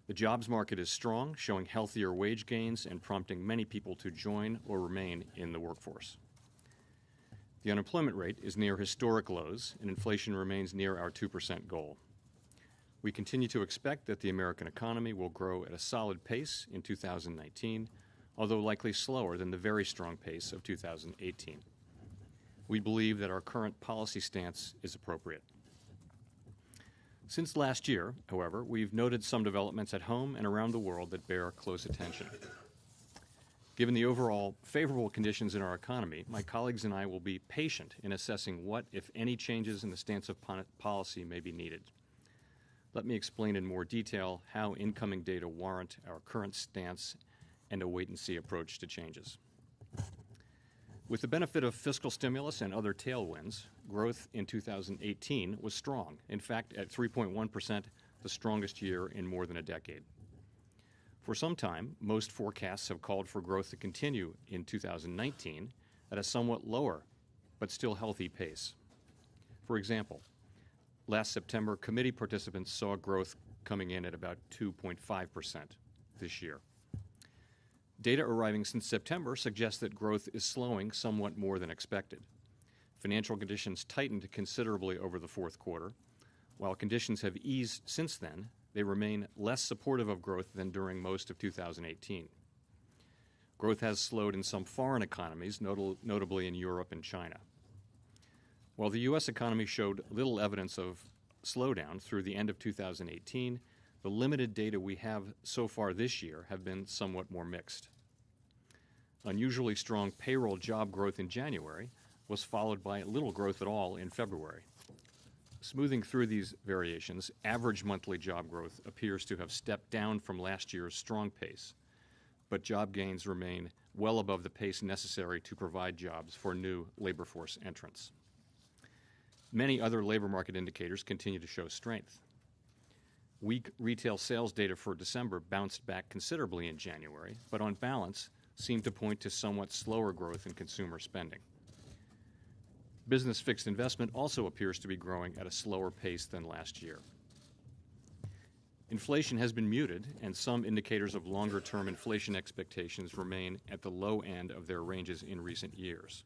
The jobs market is strong, showing healthier wage gains and prompting many people to join or remain in the workforce. The unemployment rate is near historic lows, and inflation remains near our 2% goal. We continue to expect that the American economy will grow at a solid pace in 2019, although likely slower than the very strong pace of 2018. We believe that our current policy stance is appropriate. Since last year, however, we've noted some developments at home and around the world that bear close attention. Given the overall favorable conditions in our economy, my colleagues and I will be patient in assessing what, if any, changes in the stance of policy may be needed. Let me explain in more detail how incoming data warrant our current stance and a wait-and-see approach to changes. With the benefit of fiscal stimulus and other tailwinds, growth in 2018 was strong, in fact at 3.1%, the strongest year in more than a decade. For some time, most forecasts have called for growth to continue in 2019 at a somewhat lower but still healthy pace. For example, last September, committee participants saw growth coming in at about 2.5% this year. Data arriving since September suggests that growth is slowing somewhat more than expected. Financial conditions tightened considerably over the fourth quarter. While conditions have eased since then, they remain less supportive of growth than during most of 2018. Growth has slowed in some foreign economies, notably in Europe and China. While the U.S. economy showed little evidence of slowdown through the end of 2018, the limited data we have so far this year have been somewhat more mixed. Unusually strong payroll job growth in January was followed by little growth at all in February. Smoothing through these variations, average monthly job growth appears to have stepped down from last year's strong pace, but job gains remain well above the pace necessary to provide jobs for new labor force entrants. Many other labor market indicators continue to show strength. Weak retail sales data for December bounced back considerably in January, but on balance seemed to point to somewhat slower growth in consumer spending. Business fixed investment also appears to be growing at a slower pace than last year. Inflation has been muted, and some indicators of longer-term inflation expectations remain at the low end of their ranges in recent years.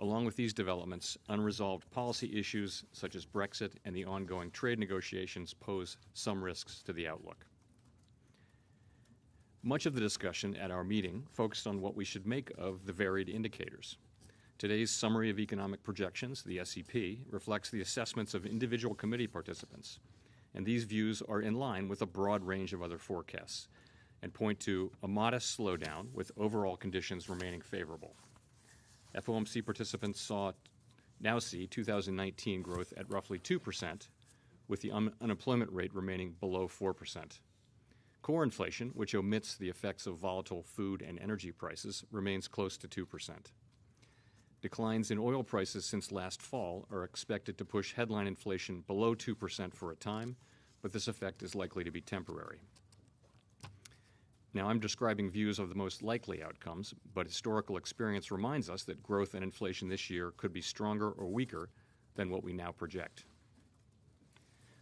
Along with these developments, unresolved policy issues such as Brexit and the ongoing trade negotiations pose some risks to the outlook. Much of the discussion at our meeting focused on what we should make of the varied indicators. Today's Summary of Economic Projections, the SEP, reflects the assessments of individual committee participants, and these views are in line with a broad range of other forecasts and point to a modest slowdown with overall conditions remaining favorable. FOMC participants now see 2019 growth at roughly 2%, with the unemployment rate remaining below 4%. Core inflation, which omits the effects of volatile food and energy prices, remains close to 2%. Declines in oil prices since last fall are expected to push headline inflation below 2% for a time, but this effect is likely to be temporary. Now, I'm describing views of the most likely outcomes, but historical experience reminds us that growth and inflation this year could be stronger or weaker than what we now project.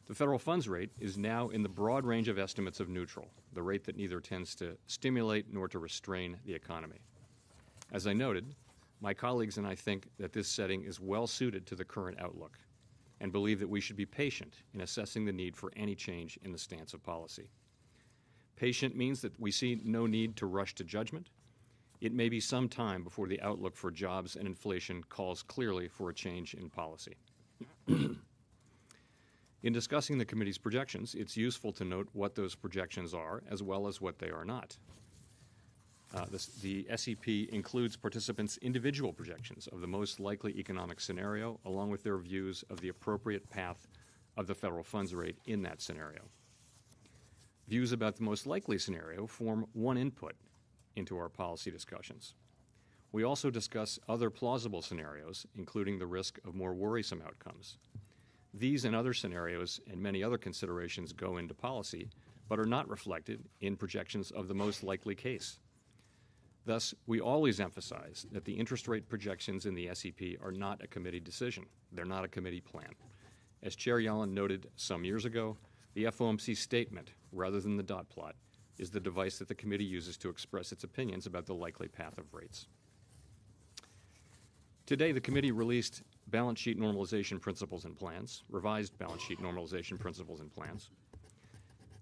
The federal funds rate is now in the broad range of estimates of neutral, the rate that neither tends to stimulate nor to restrain the economy. As I noted, my colleagues and I think that this setting is well suited to the current outlook and believe that we should be patient in assessing the need for any change in the stance of policy. Patient means that we see no need to rush to judgment. It may be some time before the outlook for jobs and inflation calls clearly for a change in policy. In discussing the committee's projections, it's useful to note what those projections are as well as what they are not. The SEP includes participants' individual projections of the most likely economic scenario, along with their views of the appropriate path of the federal funds rate in that scenario. Views about the most likely scenario form one input into our policy discussions. We also discuss other plausible scenarios, including the risk of more worrisome outcomes. These and other scenarios and many other considerations go into policy, but are not reflected in projections of the most likely case. Thus, we always emphasize that the interest rate projections in the SEP are not a committee decision. They're not a committee plan. As Chair Yellen noted some years ago, the FOMC statement rather than the dot plot, is the device that the committee uses to express its opinions about the likely path of rates. Today, the committee released balance sheet normalization principles and plans, revised balance sheet normalization principles and plans.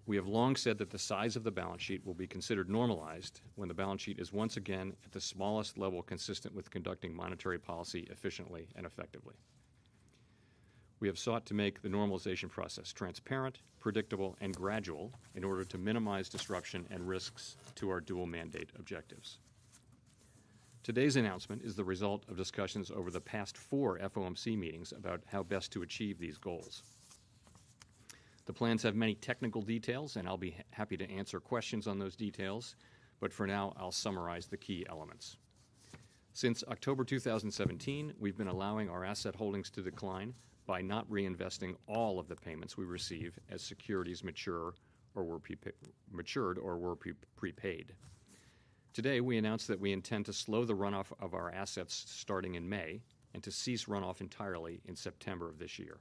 We have long said that the size of the balance sheet will be considered normalized when the balance sheet is once again at the smallest level consistent with conducting monetary policy efficiently and effectively. We have sought to make the normalization process transparent, predictable, and gradual in order to minimize disruption and risks to our dual mandate objectives. Today's announcement is the result of discussions over the past 4 FOMC meetings about how best to achieve these goals. The plans have many technical details, and I'll be happy to answer questions on those details, but for now, I'll summarize the key elements. Since October 2017, we've been allowing our asset holdings to decline by not reinvesting all of the payments we receive as securities matured or were prepaid. Today, we announced that we intend to slow the runoff of our assets starting in May and to cease runoff entirely in September of this year.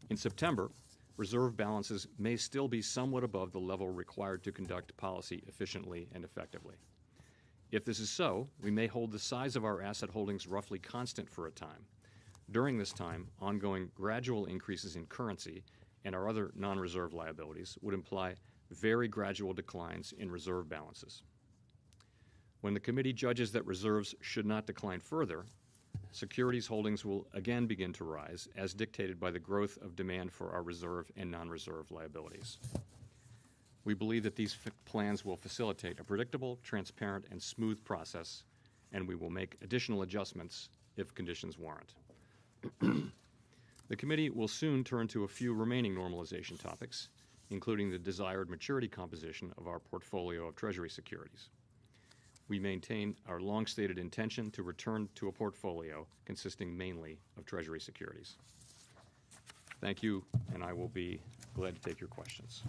In September, reserve balances may still be somewhat above the level required to conduct policy efficiently and effectively. If this is so, we may hold the size of our asset holdings roughly constant for a time. During this time, ongoing gradual increases in currency and our other non-reserve liabilities would imply very gradual declines in reserve balances. When the committee judges that reserves should not decline further, securities holdings will again begin to rise as dictated by the growth of demand for our reserve and non-reserve liabilities. We believe that these plans will facilitate a predictable, transparent, and smooth process, and we will make additional adjustments if conditions warrant. The committee will soon turn to a few remaining normalization topics, including the desired maturity composition of our portfolio of Treasury securities. We maintain our long-stated intention to return to a portfolio consisting mainly of Treasury securities. Thank you, and I will be glad to take your questions.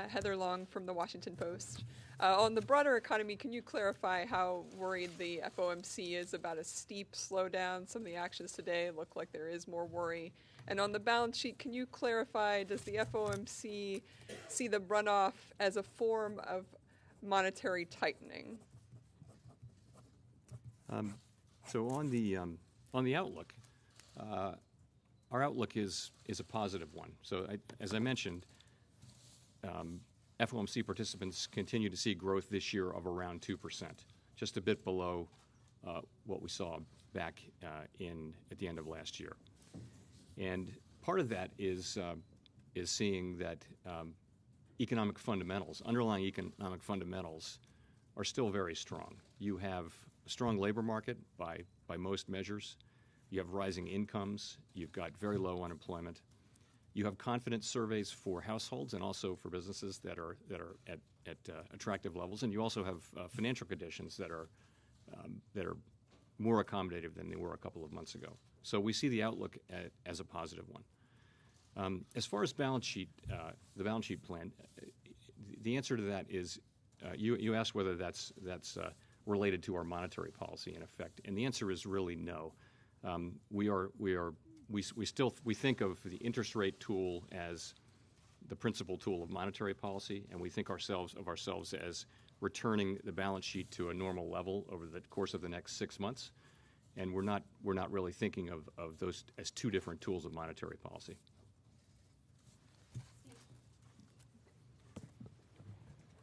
Heather Long from the Washington Post. On the broader economy, can you clarify how worried the FOMC is about a steep slowdown? Some of the actions today look like there is more worry. And on the balance sheet, can you clarify, does the FOMC see the runoff as a form of monetary tightening? So on the outlook, our outlook is a positive one. So as I mentioned, FOMC participants continue to see growth this year of around 2%, just a bit below what we saw back at the end of last year. And part of that is seeing that economic fundamentals, underlying economic fundamentals, are still very strong. You have a strong labor market by most measures. You have rising incomes. You've got very low unemployment. You have confidence surveys for households and also for businesses that are at attractive levels, and you also have financial conditions that are more accommodative than they were a couple of months ago. So we see the outlook as a positive one. As far as the balance sheet plan, the answer to that is you asked whether that's related to our monetary policy in effect, and the answer is really no. We think of the interest rate tool as the principal tool of monetary policy, and we think of ourselves as returning the balance sheet to a normal level over the course of the next 6 months. And we're not really thinking of those as two different tools of monetary policy.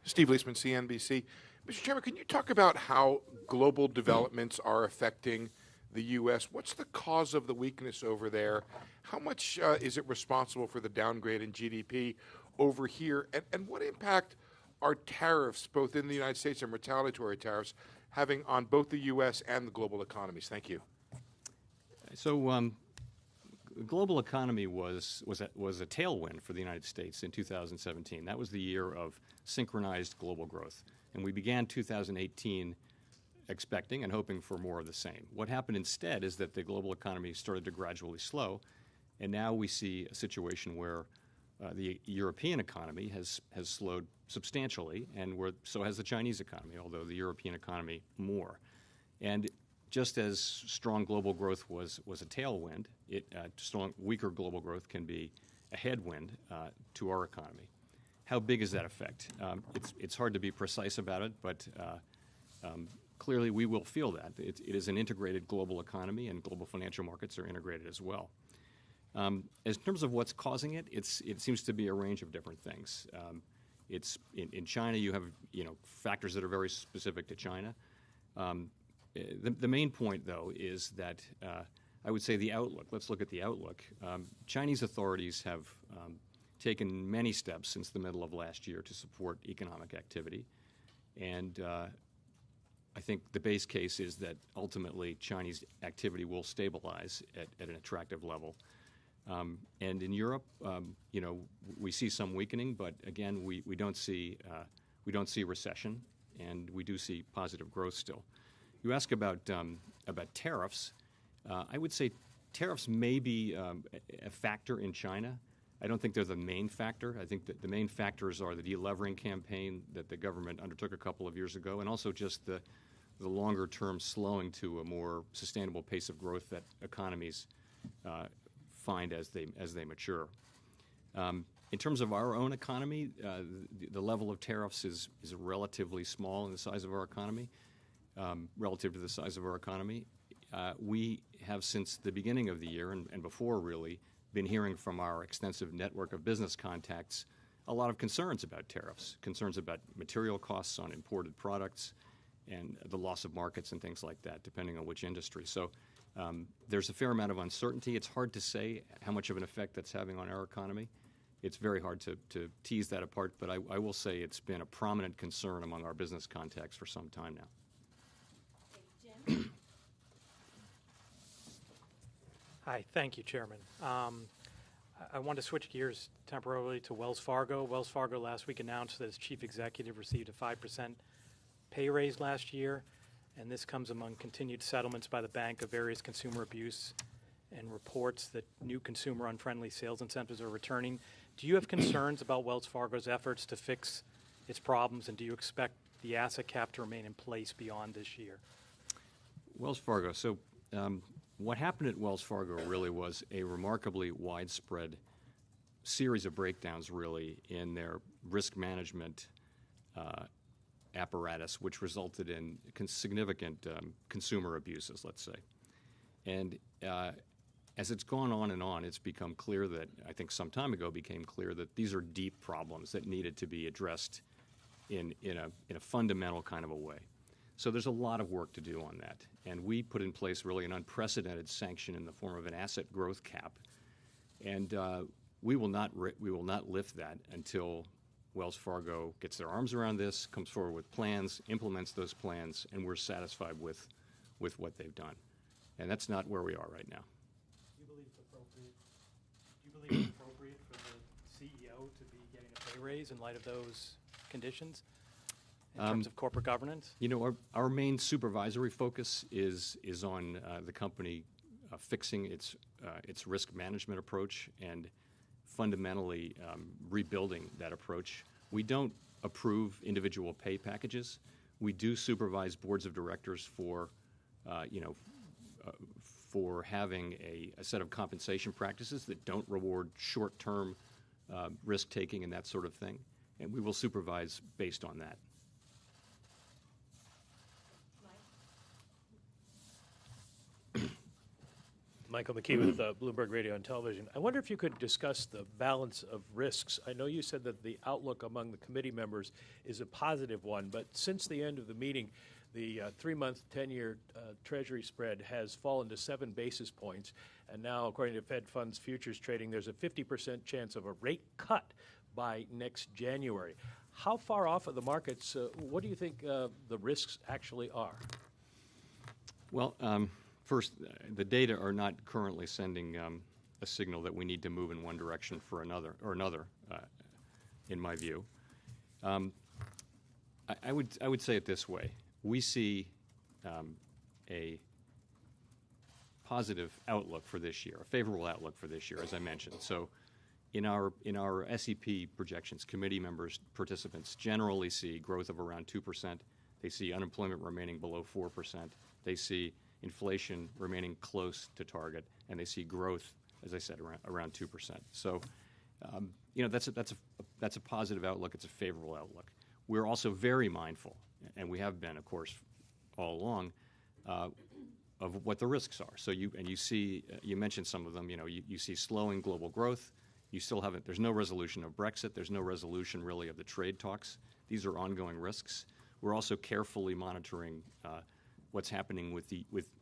Steve Leisman, CNBC. Mr. Chairman, can you talk about how global developments are affecting the U.S.? What's the cause of the weakness over there? How much is it responsible for the downgrade in GDP over here? And what impact are tariffs, both in the United States and retaliatory tariffs, having on both the U.S. and the global economies? Thank you. So the global economy was a tailwind for the United States in 2017. That was the year of synchronized global growth. And we began 2018 expecting and hoping for more of the same. What happened instead is that the global economy started to gradually slow, and now we see a situation where the European economy has slowed substantially, and so has the Chinese economy, although the European economy more. And just as strong global growth was a tailwind, weaker global growth can be a headwind to our economy. How big is that effect? It's hard to be precise about it, but clearly we will feel that. It is an integrated global economy, and global financial markets are integrated as well. As in terms of what's causing it, it seems to be a range of different things. It's in China. You have factors that are very specific to China. The main point, though, is that I would say the outlook. Let's look at the outlook. Chinese authorities have taken many steps since the middle of last year to support economic activity, and I think the base case is that ultimately Chinese activity will stabilize at an attractive level. And in Europe, we see some weakening, but again, we don't see recession, and we do see positive growth still. You ask about tariffs. I would say tariffs may be a factor in China. I don't think they're the main factor. I think that the main factors are the de-levering campaign that the government undertook a couple of years ago, and also just the longer-term slowing to a more sustainable pace of growth that economies find as they mature. In terms of our own economy, the level of tariffs is relatively small in the size of our economy, relative to the size of our economy. We have, since the beginning of the year and before really, been hearing from our extensive network of business contacts a lot of concerns about tariffs, concerns about material costs on imported products and the loss of markets and things like that, depending on which industry. So there's a fair amount of uncertainty. It's hard to say how much of an effect that's having on our economy. It's very hard to tease that apart, but I will say it's been a prominent concern among our business contacts for some time now. Okay, Jim? Hi, thank you, Chairman. I want to switch gears temporarily to Wells Fargo. Wells Fargo last week announced that its chief executive received a 5% pay raise last year, and this comes among continued settlements by the bank of various consumer abuse and reports that new consumer unfriendly sales incentives are returning. Do you have concerns about Wells Fargo's efforts to fix its problems, and do you expect the asset cap to remain in place beyond this year? Wells Fargo. So what happened at Wells Fargo really was a remarkably widespread series of breakdowns, really, in their risk management apparatus, which resulted in significant consumer abuses, let's say. And as it's gone on and on, it's become clear that, I think some time ago became clear that these are deep problems that needed to be addressed in a fundamental kind of a way. So there's a lot of work to do on that. And we put in place really an unprecedented sanction in the form of an asset growth cap. And we will not lift that until Wells Fargo gets their arms around this, comes forward with plans, implements those plans, and we're satisfied with what they've done. And that's not where we are right now. Do you believe it's appropriate for the CEO to be getting a pay raise in light of those conditions in terms of corporate governance? You know, our main supervisory focus is on the company fixing its risk management approach and fundamentally rebuilding that approach. We don't approve individual pay packages. We do supervise boards of directors for having a set of compensation practices that don't reward short-term risk-taking and that sort of thing. And we will supervise based on that. Michael McKee with Bloomberg Radio and Television. I wonder if you could discuss the balance of risks. I know you said that the outlook among the committee members is a positive one, but since the end of the meeting, the 3-month, 10-year Treasury spread has fallen to 7 basis points, and now, according to Fed Funds Futures Trading, there's a 50% chance of a rate cut by next January. How far off of the markets, what do you think the risks actually are? Well, first, the data are not currently sending a signal that we need to move in one direction for another, in my view. I would say it this way. We see a positive outlook for this year, a favorable outlook for this year, as I mentioned. So in our SEP projections, committee participants generally see growth of around 2%. They see unemployment remaining below 4%. They see inflation remaining close to target, and they see growth, as I said, around 2%. So, that's a positive outlook. It's a favorable outlook. We're also very mindful, and we have been, of course, all along, of what the risks are. So you mentioned some of them. You see slowing global growth. You still haven't. There's no resolution of Brexit. There's no resolution really of the trade talks. These are ongoing risks. We're also carefully monitoring what's happening with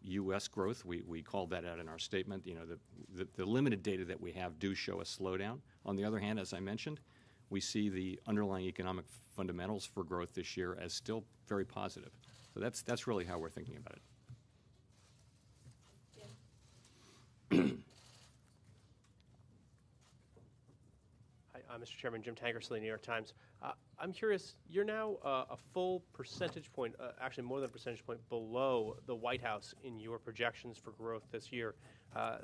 U.S. growth. We called that out in our statement. The limited data that we have do show a slowdown. On the other hand, as I mentioned, we see the underlying economic fundamentals for growth this year as still very positive. So that's really how we're thinking about it. Hi, Mr. Chairman, Jim Tankersley, New York Times. I'm curious, you're now a full percentage point, actually more than a percentage point, below the White House in your projections for growth this year.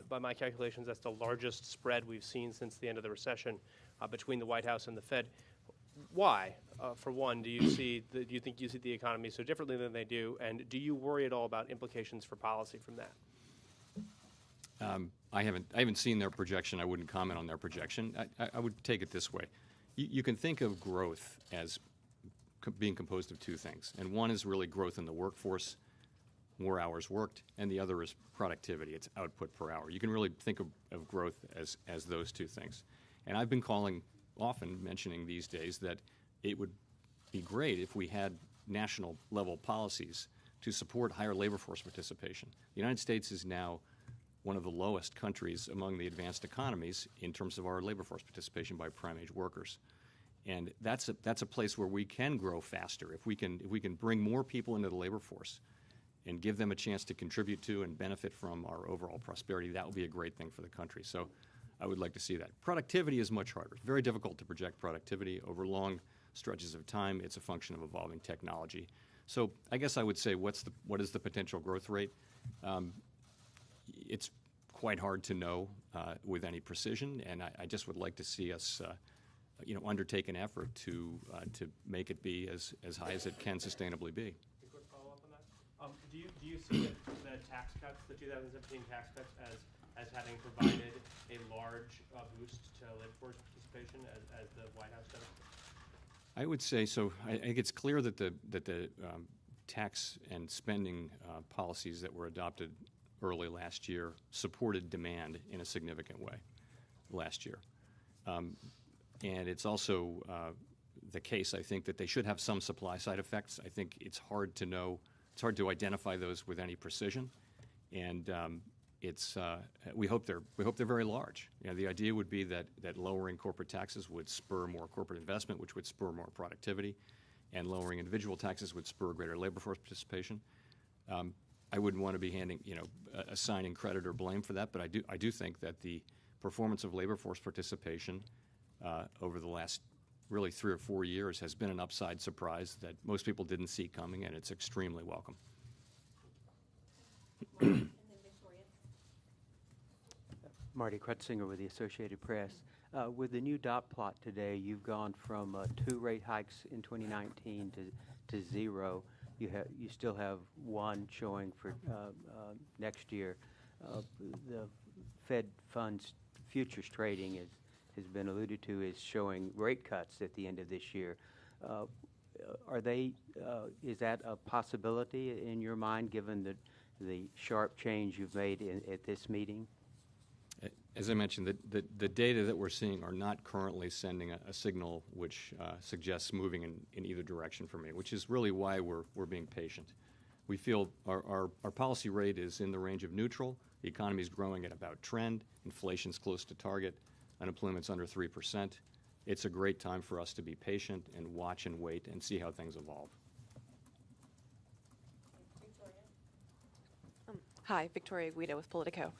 By my calculations, that's the largest spread we've seen since the end of the recession between the White House and the Fed. Why? For one, do you think you see the economy so differently than they do, and do you worry at all about implications for policy from that? I haven't seen their projection. I wouldn't comment on their projection. I would take it this way. You can think of growth as being composed of two things, and one is really growth in the workforce, more hours worked, and the other is productivity. It's output per hour. You can really think of growth as those two things. And I've been often mentioning these days that it would be great if we had national level policies to support higher labor force participation. The United States is now one of the lowest countries among the advanced economies in terms of our labor force participation by prime-age workers. And that's a place where we can grow faster. If we can bring more people into the labor force and give them a chance to contribute to and benefit from our overall prosperity, that would be a great thing for the country. So I would like to see that. Productivity is much harder. It's very difficult to project productivity over long stretches of time. It's a function of evolving technology. So I guess I would say what is the potential growth rate? It's quite hard to know with any precision, and I just would like to see us, undertake an effort to make it be as high as it can sustainably be. A quick follow-up on that. Do you see the tax cuts, the 2017 tax cuts, as having provided a large boost to labor force participation as the White House does? I would say so. I think it's clear that the tax and spending policies that were adopted early last year supported demand in a significant way last year. And it's also the case, I think, that they should have some supply side effects. I think it's hard to identify those with any precision. And we hope they're very large. The idea would be that lowering corporate taxes would spur more corporate investment, which would spur more productivity, and lowering individual taxes would spur greater labor force participation. I wouldn't want to be assigning credit or blame for that, but I do think that the performance of labor force participation over the last really 3 or 4 years has been an upside surprise that most people didn't see coming, and it's extremely welcome. Marty Krutzinger with the Associated Press. With the new dot plot today, you've gone from 2 rate hikes in 2019 to 0. You still have 1 showing for next year. The Fed funds futures trading has been alluded to as showing rate cuts at the end of this year. Is that a possibility in your mind, given the sharp change you've made at this meeting? As I mentioned, the data that we're seeing are not currently sending a signal which suggests moving in either direction for me, which is really why we're being patient. We feel our policy rate is in the range of neutral. The economy is growing at about trend. Inflation's close to target. Unemployment's under 3%. It's a great time for us to be patient and watch and wait and see how things evolve. Hi, Victoria Guido with Politico.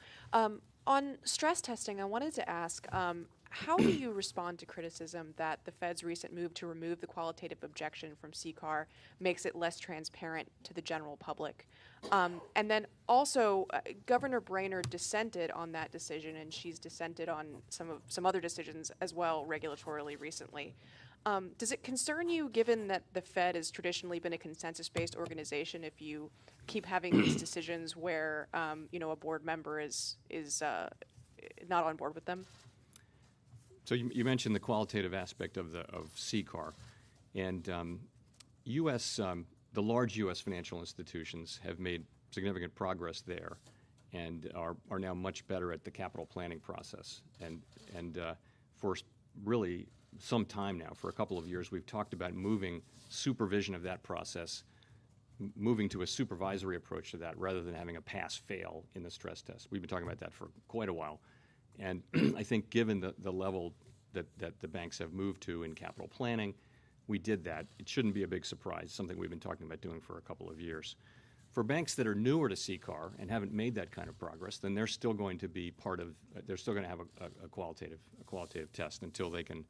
On stress testing, I wanted to ask, how do you respond to criticism that the Fed's recent move to remove the qualitative objection from CCAR makes it less transparent to the general public? And then also, Governor Brainerd dissented on that decision, and she's dissented on some other decisions as well regulatorily recently. Does it concern you, given that the Fed has traditionally been a consensus-based organization, if you keep having these decisions where a board member is not on board with them? So you mentioned the qualitative aspect of CCAR, and the large U.S. financial institutions have made significant progress there, and are now much better at the capital planning process. And for really some time now, for a couple of years, we've talked about moving supervision of that process, moving to a supervisory approach to that rather than having a pass-fail in the stress test. We've been talking about that for quite a while. And I think given the level that the banks have moved to in capital planning, we did that. It shouldn't be a big surprise, something we've been talking about doing for a couple of years. For banks that are newer to CCAR and haven't made that kind of progress, then they're still going to be they're still going to have a qualitative test until they can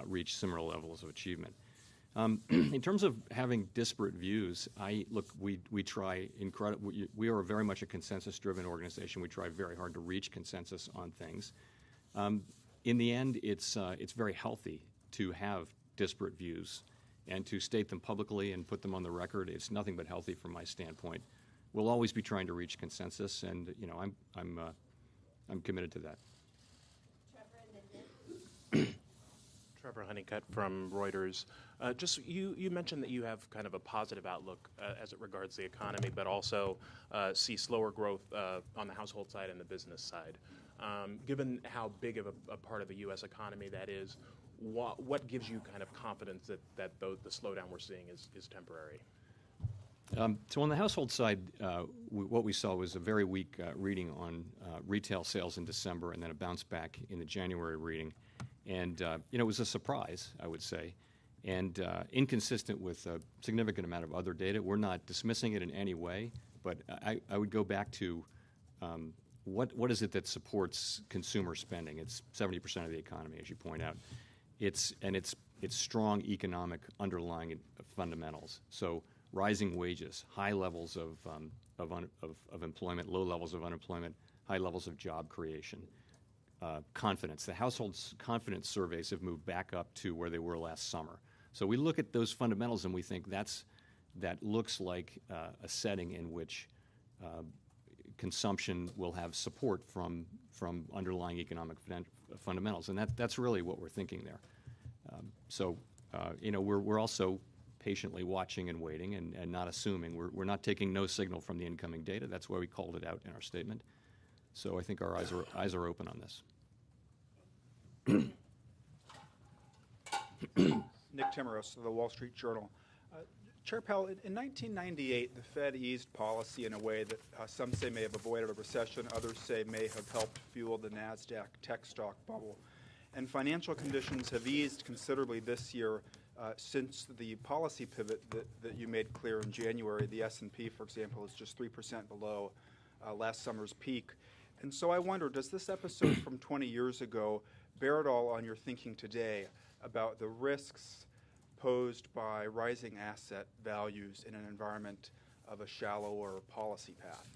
reach similar levels of achievement. In terms of having disparate views, we try we are very much a consensus-driven organization. We try very hard to reach consensus on things. In the end, it's very healthy to have disparate views and to state them publicly and put them on the record. It's nothing but healthy from my standpoint. We'll always be trying to reach consensus, and I'm committed to that. Trevor Honeycutt from Reuters. Just you mentioned that you have kind of a positive outlook as it regards the economy, but also see slower growth on the household side and the business side. Given how big of a part of the U.S. economy that is, what gives you kind of confidence that the slowdown we're seeing is temporary? So on the household side, what we saw was a very weak reading on retail sales in December, and then a bounce back in the January reading. And it was a surprise, I would say, and inconsistent with a significant amount of other data. We're not dismissing it in any way, but I would go back to what is it that supports consumer spending? It's 70% of the economy, as you point out. It's strong economic underlying fundamentals. So rising wages, high levels of employment, low levels of unemployment, high levels of job creation. Confidence. The household's confidence surveys have moved back up to where they were last summer. So we look at those fundamentals and we think that looks like a setting in which consumption will have support from underlying economic fundamentals, and that's really what we're thinking there. We're also patiently watching and waiting and not assuming. We're not taking no signal from the incoming data. That's why we called it out in our statement. So I think our eyes are open on this. Nick Timmeros of the Wall Street Journal. Chair Powell, in 1998, the Fed eased policy in a way that some say may have avoided a recession, others say may have helped fuel the NASDAQ tech stock bubble. And financial conditions have eased considerably this year since the policy pivot that you made clear in January. The S&P, for example, is just 3% below last summer's peak. And so I wonder, does this episode from 20 years ago bear at all on your thinking today about the risks posed by rising asset values in an environment of a shallower policy path?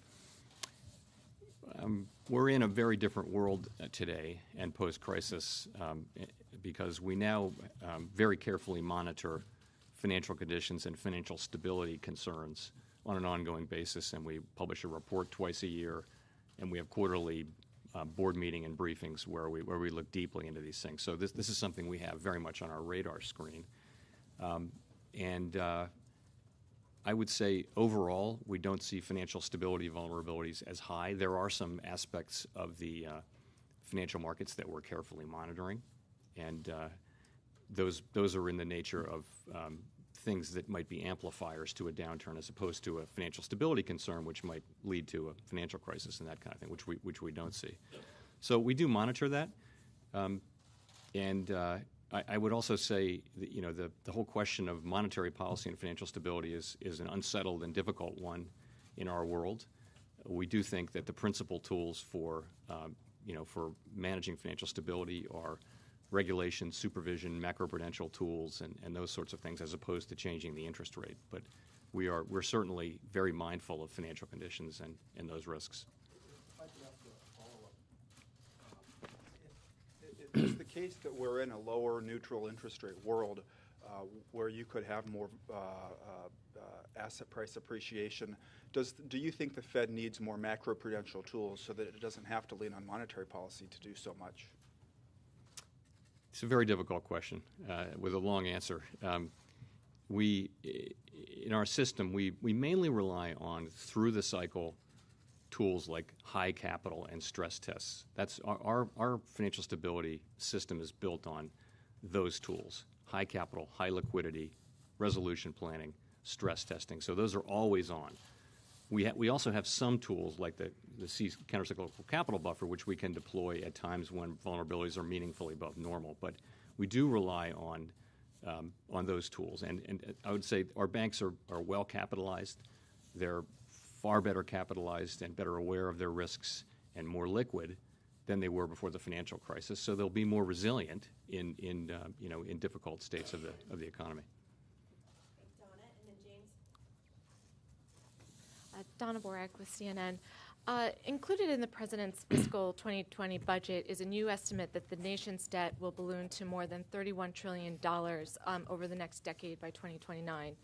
We're in a very different world today and post-crisis because we now very carefully monitor financial conditions and financial stability concerns on an ongoing basis, and we publish a report twice a year, and we have quarterly board meeting and briefings where we look deeply into these things. So this is something we have very much on our radar screen. I would say overall we don't see financial stability vulnerabilities as high. There are some aspects of the financial markets that we're carefully monitoring, and those are in the nature of things that might be amplifiers to a downturn as opposed to a financial stability concern, which might lead to a financial crisis and that kind of thing, which we don't see. So we do monitor that, I would also say that, the whole question of monetary policy and financial stability is an unsettled and difficult one in our world. We do think that the principal tools for managing financial stability are regulation, supervision, macroprudential tools, and those sorts of things, as opposed to changing the interest rate. But we're certainly very mindful of financial conditions and those risks. If it's the case that we're in a lower neutral interest rate world where you could have more asset price appreciation, do you think the Fed needs more macroprudential tools so that it doesn't have to lean on monetary policy to do so much? It's a very difficult question with a long answer. In our system, we mainly rely on through-the-cycle tools like high capital and stress tests. That's our financial stability system is built on those tools: high capital, high liquidity, resolution planning, stress testing. So those are always on. We also have some tools like the countercyclical capital buffer, which we can deploy at times when vulnerabilities are meaningfully above normal. But we do rely on those tools. And I would say our banks are well capitalized. They're far better capitalized and better aware of their risks and more liquid than they were before the financial crisis. So they'll be more resilient in difficult states of the economy. Donna, and then James. Donna Borak with CNN. Included in the President's fiscal 2020 budget is a new estimate that the nation's debt will balloon to more than $31 trillion over the next decade by 2029.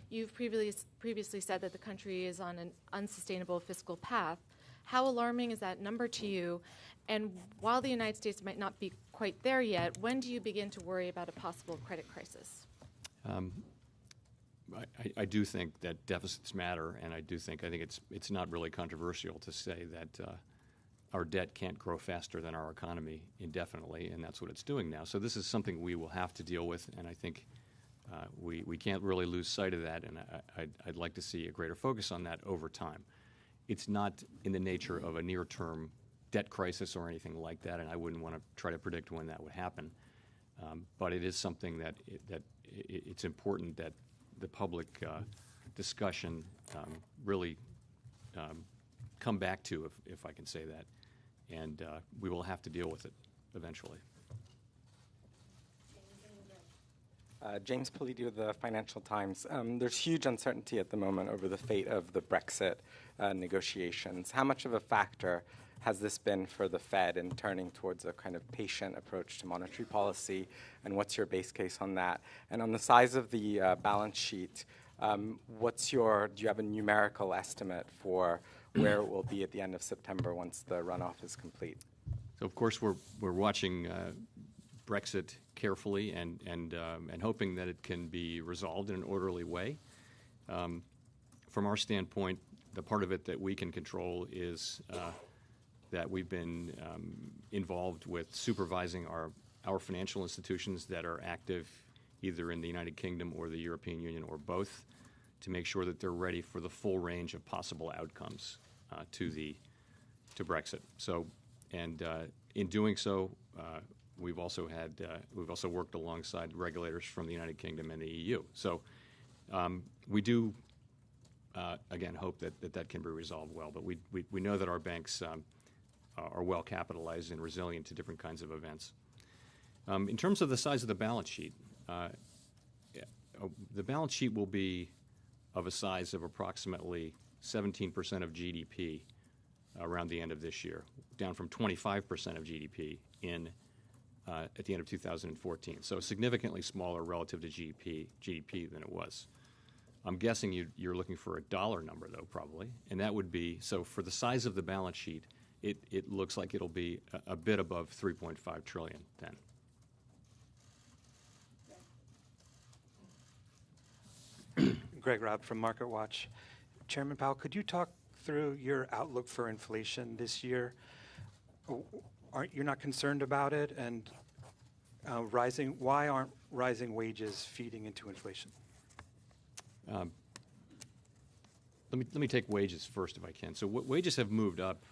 You've previously said that the country is on an unsustainable fiscal path. How alarming is that number to you? And while the United States might not be quite there yet, when do you begin to worry about a possible credit crisis? I do think that deficits matter, and I think it's not really controversial to say that our debt can't grow faster than our economy indefinitely, and that's what it's doing now. So this is something we will have to deal with, and I think we can't really lose sight of that, and I'd like to see a greater focus on that over time. It's not in the nature of a near-term debt crisis or anything like that, and I wouldn't want to try to predict when that would happen. But it is something that it's important that the public discussion really come back to, if I can say that, and we will have to deal with it eventually. James Politi of the Financial Times. There's huge uncertainty at the moment over the fate of the Brexit negotiations. How much of a factor has this been for the Fed in turning towards a kind of patient approach to monetary policy, and what's your base case on that? And on the size of the balance sheet, do you have a numerical estimate for where it will be at the end of September once the runoff is complete? So of course we're watching Brexit carefully and hoping that it can be resolved in an orderly way. From our standpoint, the part of it that we can control is that we've been involved with supervising our financial institutions that are active either in the United Kingdom or the European Union or both, to make sure that they're ready for the full range of possible outcomes to Brexit. So, and in doing so, we've also worked alongside regulators from the United Kingdom and the EU. So we do again hope that can be resolved well. But we know that our banks are well capitalized and resilient to different kinds of events. In terms of the size of the balance sheet will be of a size of approximately 17% of GDP around the end of this year, down from 25% of GDP at the end of 2014. So significantly smaller relative to GDP than it was. I'm guessing you're looking for a dollar number, though, probably. And that would be, so for the size of the balance sheet, it looks like it'll be a bit above $3.5 trillion then. Greg Robb from MarketWatch. Chairman Powell, could you talk through your outlook for inflation this year? You're not concerned about it, and why aren't rising wages feeding into inflation? Let me take wages first, if I can. So wages have moved up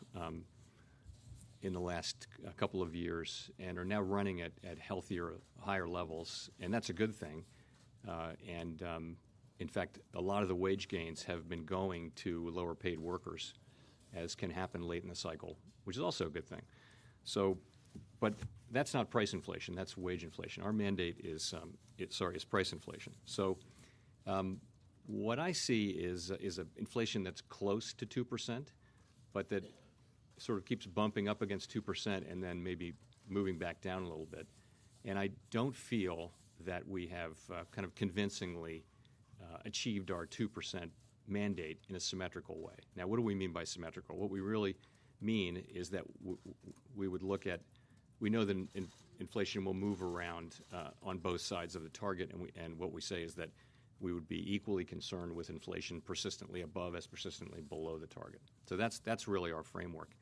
in the last couple of years and are now running at healthier, higher levels, and that's a good thing. In fact, a lot of the wage gains have been going to lower paid workers, as can happen late in the cycle, which is also a good thing. So, but that's not price inflation, that's wage inflation. Our mandate is price inflation. So what I see is an inflation that's close to 2%, but that sort of keeps bumping up against 2% and then maybe moving back down a little bit. And I don't feel that we have kind of convincingly achieved our 2% mandate in a symmetrical way. Now, what do we mean by symmetrical? What we really mean is that we would look at, we know that inflation will move around on both sides of the target, and what we say is that we would be equally concerned with inflation persistently above as persistently below the target. So that's really our framework.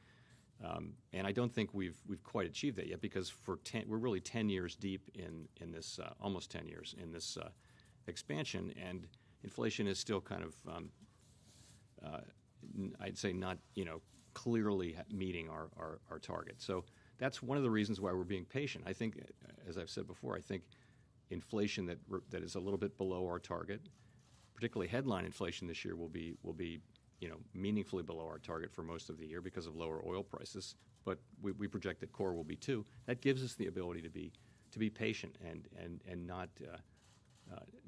And I don't think we've quite achieved that yet, because we're really 10 years deep in this, almost 10 years in this expansion, and inflation is still kind of, I'd say, not clearly meeting our target. So that's one of the reasons why we're being patient. I think, as I've said before, I think inflation that is a little bit below our target, particularly headline inflation this year, will be meaningfully below our target for most of the year because of lower oil prices. But we project that core will be too. That gives us the ability to be patient and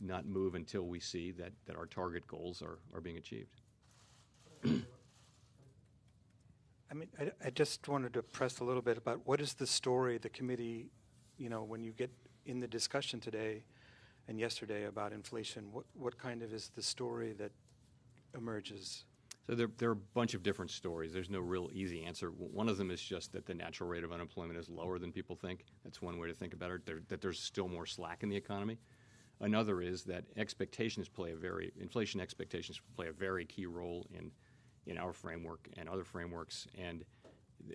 not move until we see that our target goals are being achieved. I mean, I just wanted to press a little bit about what is the story the committee, when you get in the discussion today and yesterday about inflation, what kind of is the story that emerges? So there are a bunch of different stories. There's no real easy answer. One of them is just that the natural rate of unemployment is lower than people think. That's one way to think about it, that there's still more slack in the economy. Another is that inflation expectations play a very key role in our framework and other frameworks. And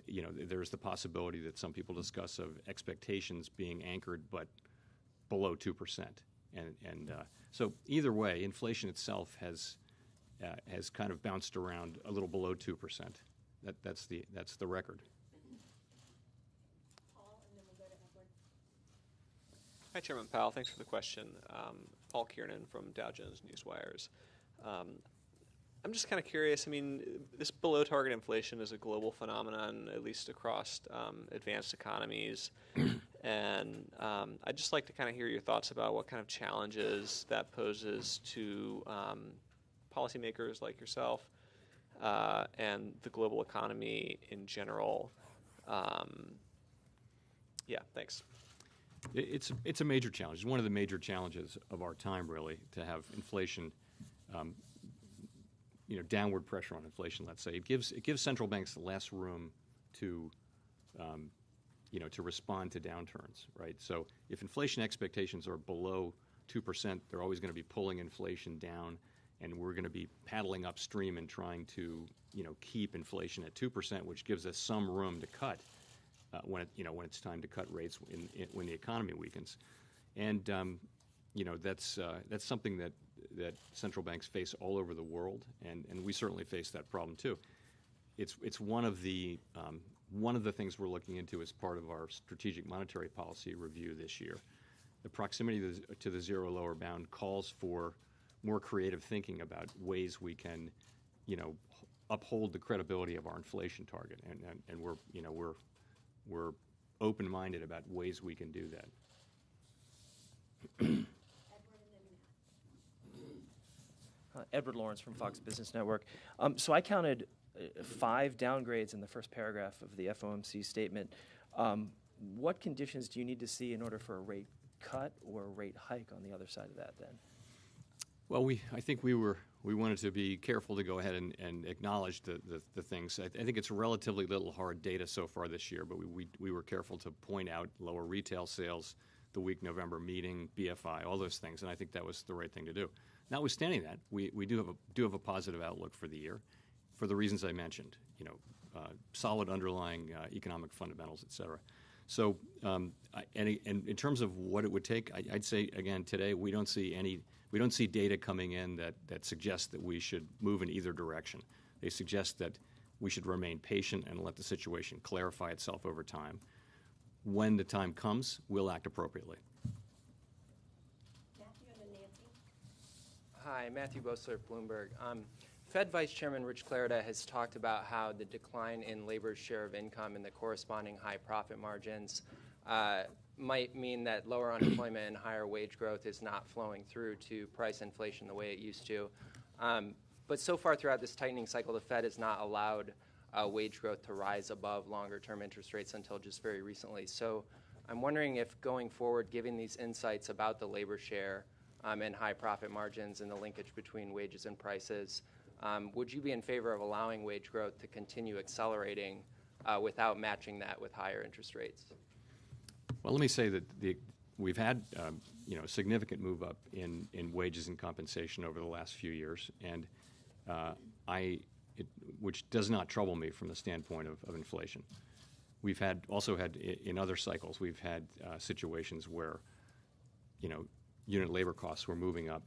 there's the possibility that some people discuss of expectations being anchored but below 2%. And so either way, inflation itself has kind of bounced around a little below 2%. That's the record. Paul, and then we'll go to Edward. Hi, Chairman Powell. Thanks for the question. Paul Kiernan from Dow Jones Newswires. I'm just kind of curious. I mean, this below target inflation is a global phenomenon, at least across advanced economies. And I'd just like to kind of hear your thoughts about what kind of challenges that poses to policymakers like yourself and the global economy in general. Yeah, thanks. It's a major challenge. It's one of the major challenges of our time, really, to have inflation, downward pressure on inflation. Let's say it gives central banks less room to respond to downturns, right? So if inflation expectations are below 2%, they're always going to be pulling inflation down, and we're going to be paddling upstream and trying to keep inflation at 2%, which gives us some room to cut when it's time to cut rates when the economy weakens. And that's something that central banks face all over the world, and we certainly face that problem too. It's one of the things we're looking into as part of our strategic monetary policy review this year. The proximity to the zero lower bound calls for more creative thinking about ways we can, uphold the credibility of our inflation target, and we're open-minded about ways we can do that. Edward Lawrence from Fox Business Network. So I counted 5 downgrades in the first paragraph of the FOMC statement. What conditions do you need to see in order for a rate cut or a rate hike on the other side of that then? Well, I think we wanted to be careful to go ahead and acknowledge the things. I think it's relatively little hard data so far this year, but we were careful to point out lower retail sales, the weak November meeting, BFI, all those things, and I think that was the right thing to do. Notwithstanding that, we do have a positive outlook for the year, for the reasons I mentioned. Solid underlying economic fundamentals, et cetera. So, and in terms of what it would take, I'd say again today we don't see data coming in that suggests that we should move in either direction. They suggest that we should remain patient and let the situation clarify itself over time. When the time comes, we'll act appropriately. Matthew and then Nancy. Hi, Matthew Boesler, Bloomberg. Fed Vice Chairman Rich Clarida has talked about how the decline in labor's share of income and the corresponding high profit margins might mean that lower unemployment and higher wage growth is not flowing through to price inflation the way it used to. But so far throughout this tightening cycle, the Fed has not allowed wage growth to rise above longer-term interest rates until just very recently. So I'm wondering if going forward, given these insights about the labor share and high profit margins and the linkage between wages and prices, would you be in favor of allowing wage growth to continue accelerating without matching that with higher interest rates? Well, let me say that we've had a significant move up in wages and compensation over the last few years, and which does not trouble me from the standpoint of inflation. We've also had in other cycles, we've had situations where unit labor costs were moving up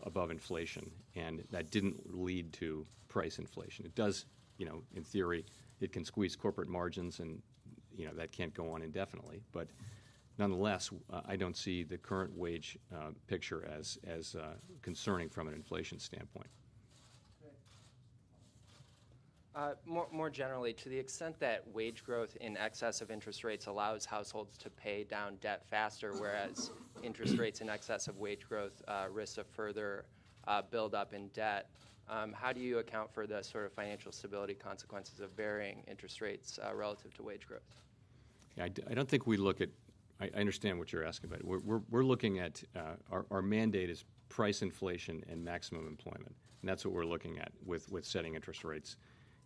above inflation, and that didn't lead to price inflation. It does, in theory, it can squeeze corporate margins, and that can't go on indefinitely. But nonetheless, I don't see the current wage picture as concerning from an inflation standpoint. More generally, to the extent that wage growth in excess of interest rates allows households to pay down debt faster, whereas interest rates in excess of wage growth risk a further buildup in debt, how do you account for the sort of financial stability consequences of varying interest rates relative to wage growth? Yeah, I don't think we look at. I understand what you're asking about. We're looking at our mandate is price inflation and maximum employment, and that's what we're looking at with setting interest rates.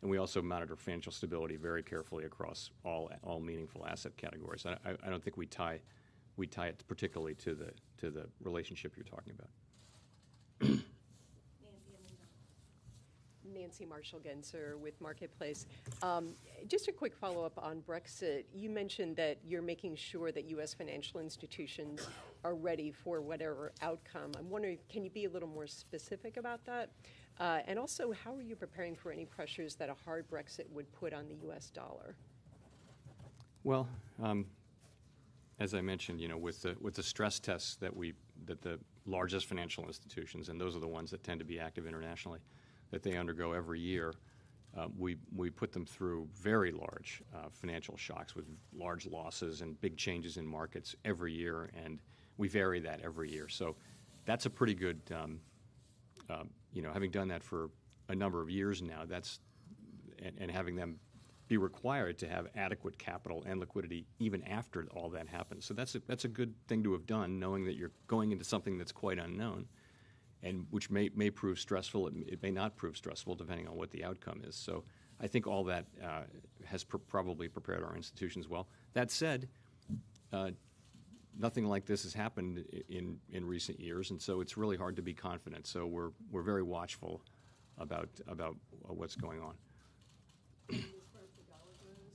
And we also monitor financial stability very carefully across all meaningful asset categories. I don't think we tie it particularly to the relationship you're talking about. Nancy Marshall-Genzer with Marketplace. Just a quick follow-up on Brexit. You mentioned that you're making sure that U.S. financial institutions are ready for whatever outcome. I'm wondering, can you be a little more specific about that? And also, how are you preparing for any pressures that a hard Brexit would put on the U.S. dollar? Well, as I mentioned, with the stress tests that the largest financial institutions, and those are the ones that tend to be active internationally, that they undergo every year, we put them through very large financial shocks with large losses and big changes in markets every year, and we vary that every year. So that's a pretty good, having done that for a number of years now, and having them be required to have adequate capital and liquidity even after all that happens. So that's a good thing to have done, knowing that you're going into something that's quite unknown, and which may prove stressful. It may not prove stressful, depending on what the outcome is. So I think all that has probably prepared our institutions well. That said, nothing like this has happened in recent years, and so it's really hard to be confident. So we're very watchful about what's going on.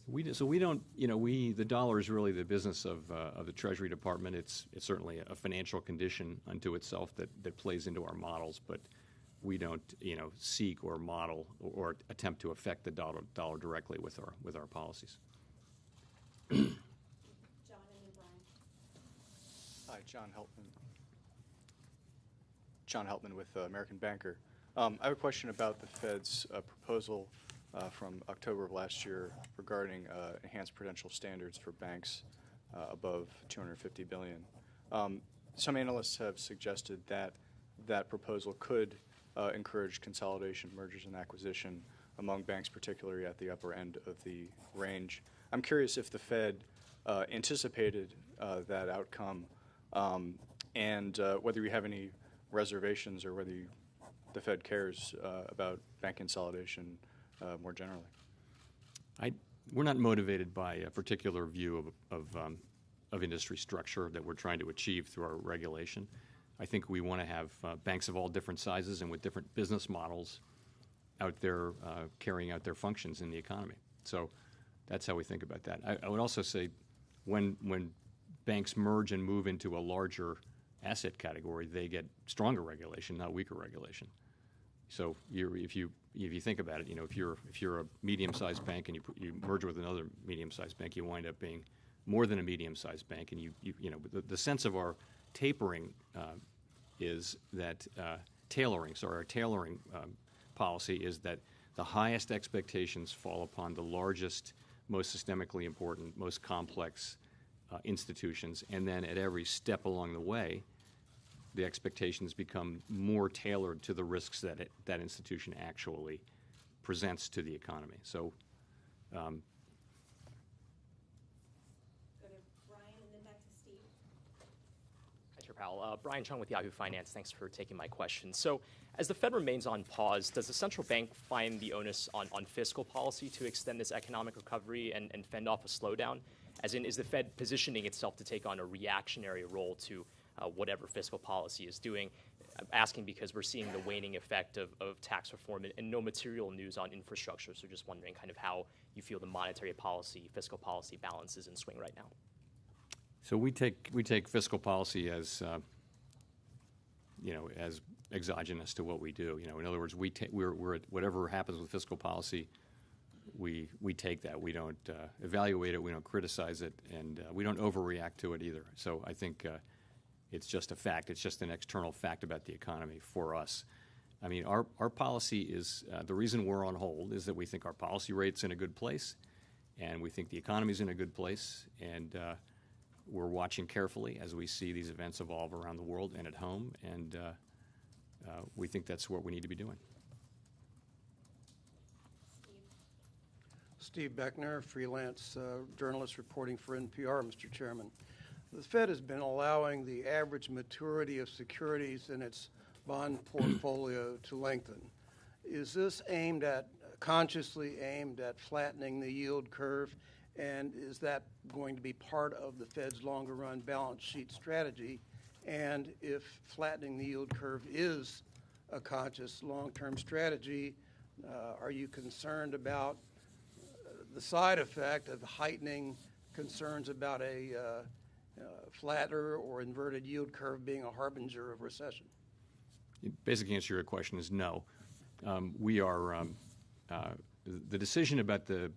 The dollar is really the business of the Treasury Department. It's certainly a financial condition unto itself that plays into our models, but we don't seek or model or attempt to affect the dollar directly with our policies. John and then Brian. Hi, John Heltman with American Banker. I have a question about the Fed's proposal from October of last year regarding enhanced prudential standards for banks above $250 billion. Some analysts have suggested that that proposal could encourage consolidation, mergers, and acquisition among banks, particularly at the upper end of the range. I'm curious if the Fed anticipated that outcome and whether you have any reservations or whether the Fed cares about bank consolidation more generally. We're not motivated by a particular view of industry structure that we're trying to achieve through our regulation. I think we want to have banks of all different sizes and with different business models out there carrying out their functions in the economy. So that's how we think about that. I would also say when banks merge and move into a larger asset category, they get stronger regulation, not weaker regulation. So if you think about it, if you're a medium-sized bank and you merge with another medium-sized bank, you wind up being more than a medium-sized bank. And the sense of our tapering is that our tailoring policy is that the highest expectations fall upon the largest, most systemically important, most complex institutions, and then at every step along the way, the expectations become more tailored to the risks that that institution actually presents to the economy. So, Go to Brian and then Chair Powell. Brian Chung with Yahoo Finance. Thanks for taking my question. So, as the Fed remains on pause, does the central bank find the onus on fiscal policy to extend this economic recovery and fend off a slowdown? As in, is the Fed positioning itself to take on a reactionary role to whatever fiscal policy is doing? I'm asking because we're seeing the waning effect of tax reform and no material news on infrastructure. So just wondering kind of how you feel the monetary policy, fiscal policy balance is in swing right now. So we take fiscal policy as as exogenous to what we do. In other words, we're whatever happens with fiscal policy, we take that. We don't evaluate it. We don't criticize it, and we don't overreact to it either. So I think it's just a fact. It's just an external fact about the economy for us. I mean, our policy is the reason we're on hold is that we think our policy rate's in a good place, and we think the economy's in a good place, and we're watching carefully as we see these events evolve around the world and at home, and we think that's what we need to be doing. Steve Beckner, freelance journalist reporting for NPR, Mr. Chairman. The Fed has been allowing the average maturity of securities in its bond portfolio to lengthen. Is this consciously aimed at flattening the yield curve? And is that going to be part of the Fed's longer run balance sheet strategy? And if flattening the yield curve is a conscious long-term strategy, are you concerned about the side effect of heightening concerns about a flatter or inverted yield curve being a harbinger of recession? The basic answer to your question is no. We are the decision about the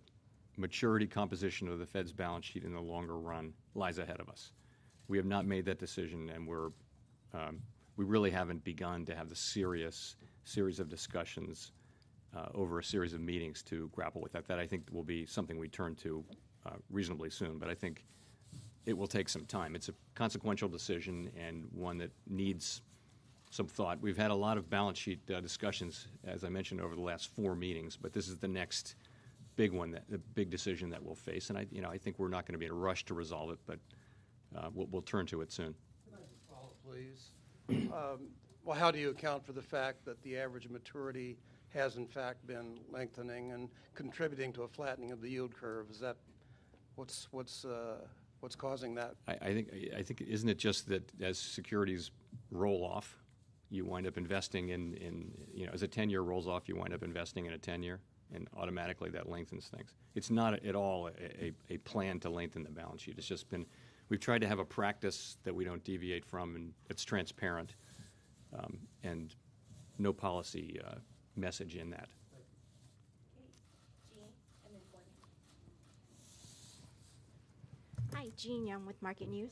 maturity composition of the Fed's balance sheet in the longer run lies ahead of us. We have not made that decision, and we really haven't begun to have the series of discussions over a series of meetings to grapple with that. That I think will be something we turn to reasonably soon, but I think it will take some time. It's a consequential decision and one that needs some thought. We've had a lot of balance sheet discussions, as I mentioned, over the last 4 meetings, but this is the next big one, the big decision that we'll face, and I think we're not going to be in a rush to resolve it, but we'll turn to it soon. Can I just follow, please? Well, how do you account for the fact that the average maturity has in fact been lengthening and contributing to a flattening of the yield curve? Is that what's causing that? I think isn't it just that as securities roll off, you wind up investing in as a 10-year rolls off, you wind up investing in a 10-year. And automatically that lengthens things. It's not at all a plan to lengthen the balance sheet. It's just been, we've tried to have a practice that we don't deviate from, and it's transparent, and no policy message in that. Hi, Jean Young with Market News.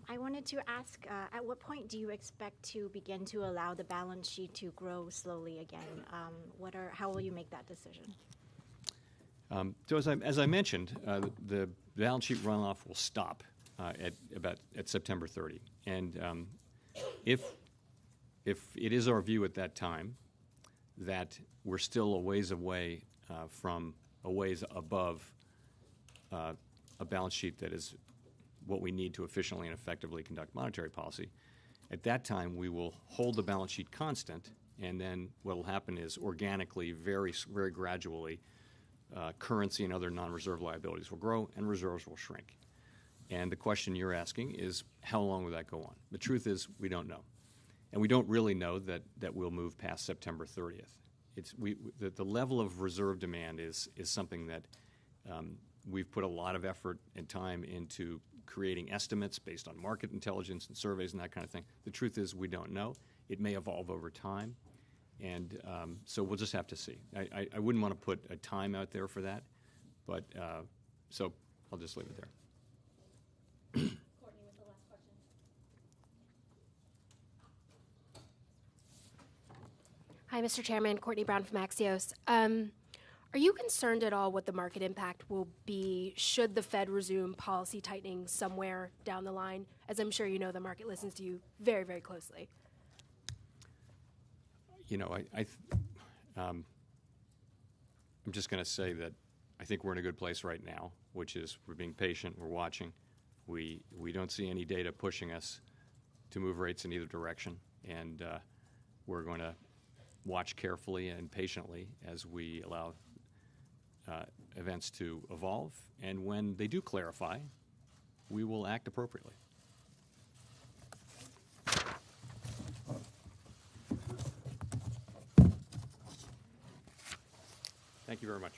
I wanted to ask, at what point do you expect to begin to allow the balance sheet to grow slowly again? How will you make that decision? So as I mentioned, the balance sheet runoff will stop at September 30, and if it is our view at that time that we're still a ways away from a ways above a balance sheet that is what we need to efficiently and effectively conduct monetary policy, at that time we will hold the balance sheet constant, and then what will happen is organically, very, very gradually, currency and other non-reserve liabilities will grow and reserves will shrink. And the question you're asking is, how long will that go on? The truth is, we don't know. And we don't really know that we'll move past September 30th. The level of reserve demand is something that we've put a lot of effort and time into creating estimates based on market intelligence and surveys and that kind of thing. The truth is, we don't know. It may evolve over time, and so we'll just have to see. I wouldn't want to put a time out there for that, but so I'll just leave it there. Courtney with the last question. Hi, Mr. Chairman. Courtney Brown from Axios. Are you concerned at all what the market impact will be should the Fed resume policy tightening somewhere down the line? As I'm sure you know, the market listens to you very, very closely. I'm just going to say that I think we're in a good place right now, which is we're being patient, we're watching. We don't see any data pushing us to move rates in either direction, and we're going to watch carefully and patiently as we allow events to evolve, and when they do clarify, we will act appropriately. Thank you very much.